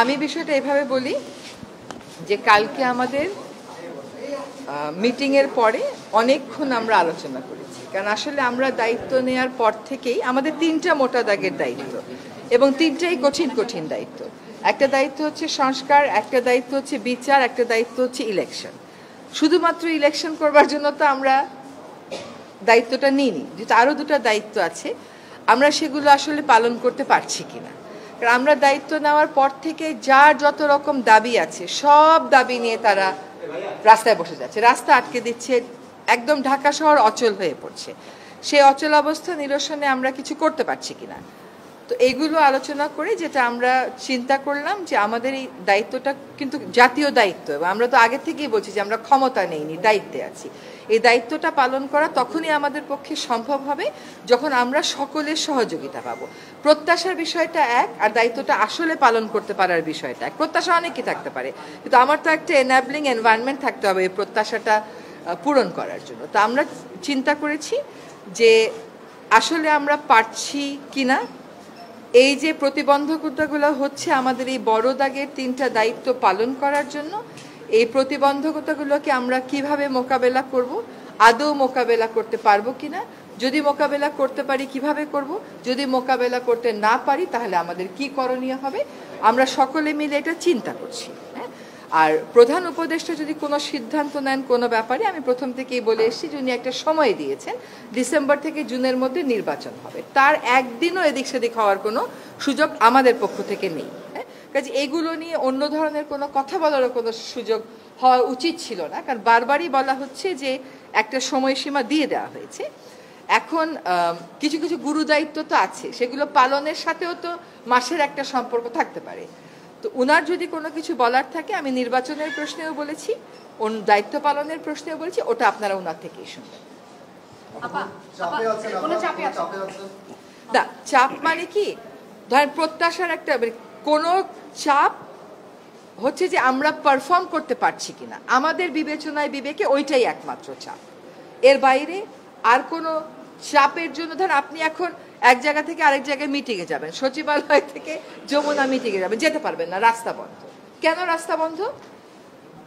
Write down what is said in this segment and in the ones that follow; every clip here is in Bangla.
আমি বিষয়টা এভাবে বলি যে কালকে আমাদের মিটিংয়ের পরে অনেকক্ষণ আমরা আলোচনা করেছি, কারণ আসলে আমরা দায়িত্ব নেওয়ার পর থেকেই আমাদের 3টা মোটা দাগের দায়িত্ব এবং 3টাই কঠিন কঠিন দায়িত্ব। একটা দায়িত্ব হচ্ছে সংস্কার, একটা দায়িত্ব হচ্ছে বিচার, একটা দায়িত্ব হচ্ছে ইলেকশন। শুধুমাত্র ইলেকশন করবার জন্য তো আমরা দায়িত্বটা নিইনি, যেহেতু আরও 2টা দায়িত্ব আছে, আমরা সেগুলো আসলে পালন করতে পারছি কিনা। কারণ আমরা দায়িত্ব নেওয়ার পর থেকে যার যত রকম দাবি আছে সব দাবি নিয়ে তারা রাস্তায় বসে যাচ্ছে, রাস্তা আটকে দিচ্ছে, একদম ঢাকা শহর অচল হয়ে পড়ছে। সেই অচল অবস্থা নিরসনে আমরা কিছু করতে পারছি কিনা, তো এইগুলো আলোচনা করে যেটা আমরা চিন্তা করলাম যে আমাদের এই দায়িত্বটা কিন্তু জাতীয় দায়িত্ব, এবং আমরা তো আগে থেকেই বলছি যে আমরা ক্ষমতা নেইনি, দায়িত্বে আছি। এই দায়িত্বটা পালন করা তখনই আমাদের পক্ষে সম্ভব হবে যখন আমরা সকলের সহযোগিতা পাবো। প্রত্যাশার বিষয়টা এক, আর দায়িত্বটা আসলে পালন করতে পারার বিষয়টা এক। প্রত্যাশা অনেকই থাকতে পারে, কিন্তু আমার তো একটা এনাবলিং এনভায়রনমেন্ট থাকতে হবে এই প্রত্যাশাটা পূরণ করার জন্য। তো আমরা চিন্তা করেছি যে আসলে আমরা পারছি কিনা, এই যে প্রতিবন্ধকতাগুলো হচ্ছে আমাদের এই বড় দাগের 3টা দায়িত্ব পালন করার জন্য, এই প্রতিবন্ধকতাগুলোকে আমরা কিভাবে মোকাবেলা করব, আদৌ মোকাবেলা করতে পারবো কিনা, যদি মোকাবেলা করতে পারি কিভাবে করব, যদি মোকাবেলা করতে না পারি তাহলে আমাদের কি করণীয় হবে, আমরা সকলে মিলে এটা চিন্তা করছি। আর প্রধান উপদেষ্টা যদি কোনো সিদ্ধান্ত নেন কোনো ব্যাপারে, আমি প্রথম থেকেই বলে এসেছি যে উনি একটা সময় দিয়েছেন, ডিসেম্বর থেকে জুনের মধ্যে নির্বাচন হবে, তার একদিনও এদিক সেদিক হওয়ার কোনো সুযোগ আমাদের পক্ষ থেকে নেই। কাজে এগুলো নিয়ে অন্য ধরনের কোনো কথা বলারও কোনো সুযোগ হওয়া উচিত ছিল না, কারণ বারবারই বলা হচ্ছে যে একটা সময়সীমা দিয়ে দেওয়া হয়েছে। এখন কিছু কিছু গুরু দায়িত্ব তো আছে, সেগুলো পালনের সাথেও তো মাসের একটা সম্পর্ক থাকতে পারে। তো উনার যদি কোনো কিছু বলার থাকে, আমি নির্বাচনের প্রশ্নেও বলেছি, দায়িত্ব পালনের প্রশ্নেও বলেছি, ওটা আপনারা ওনার থেকেই শুনবেন। না, চাপ মানে কি, ধরেন প্রত্যাশার একটা কোনো চাপ হচ্ছে যে আমরা পারফর্ম করতে পারছি কিনা, আমাদের বিবেচনায় বিবেকে ওইটাই একমাত্র চাপ। এর বাইরে আর কোনো চাপের জন্য, ধরেন আপনি এখন এক জায়গা থেকে আরেক জায়গায় মিটিংয়ে যাবেন, সচিবালয় থেকে যমুনা মিটিংয়ে যাবেন, যেতে পারবেন না, রাস্তা বন্ধ। কেন রাস্তা বন্ধ?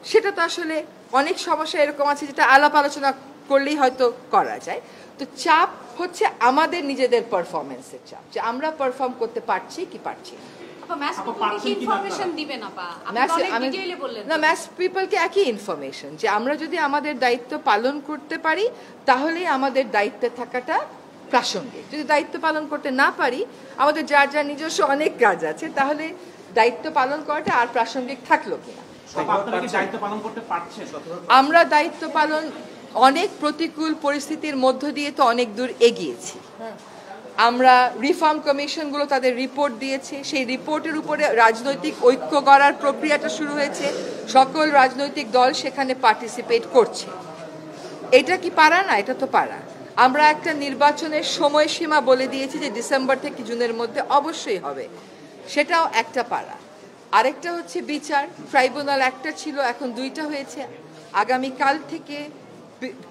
সেটা তো আসলে অনেক সমস্যা এরকম আছে যেটা আলাপ আলোচনা করলেই হয়তো করা যায়। তো চাপ হচ্ছে আমাদের নিজেদের পারফরমেন্সের চাপ, যে আমরা পারফর্ম করতে পারছি কি পারছি না। ম্যাস পিপলকে একই ইনফরমেশন, যে আমরা যদি আমাদের দায়িত্ব পালন করতে পারি তাহলেই আমাদের দায়িত্বে থাকাটা প্রাসঙ্গিক। যদি দায়িত্ব পালন করতে না পারি, আমাদের যার যার নিজস্ব অনেক কাজ আছে, তাহলে দায়িত্ব পালন করাটা আর প্রাসঙ্গিক থাকলো কিনা। আমরা দায়িত্ব পালন অনেক প্রতিকূল পরিস্থিতির মধ্য দিয়ে তো অনেক দূর এগিয়েছি। আমরা রিফর্ম কমিশনগুলো তাদের রিপোর্ট দিয়েছে, সেই রিপোর্টের উপরে রাজনৈতিক ঐক্য গড়ার প্রক্রিয়াটা শুরু হয়েছে, সকল রাজনৈতিক দল সেখানে পার্টিসিপেট করছে। এটা কি পারা না? এটা তো পারা। আমরা একটা নির্বাচনের সময়সীমা বলে দিয়েছি যে ডিসেম্বর থেকে জুনের মধ্যে অবশ্যই হবে, সেটাও একটা পারা। আরেকটা হচ্ছে বিচার, ট্রাইব্যুনাল একটা ছিল, এখন 2টা হয়েছে, আগামীকাল থেকে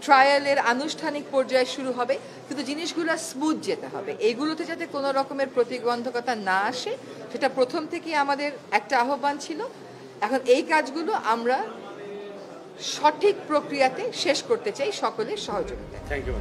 ট্রায়ালের আনুষ্ঠানিক পর্যায়ে শুরু হবে, কিন্তু জিনিসগুলো স্মুথ যেতে হবে, এইগুলোতে যাতে কোনো রকমের প্রতিবন্ধকতা না আসে, সেটা প্রথম থেকেই আমাদের একটা আহ্বান ছিল। এখন এই কাজগুলো আমরা সঠিক প্রক্রিয়াতে শেষ করতে চাই সকলের সহযোগিতায়। Thank you.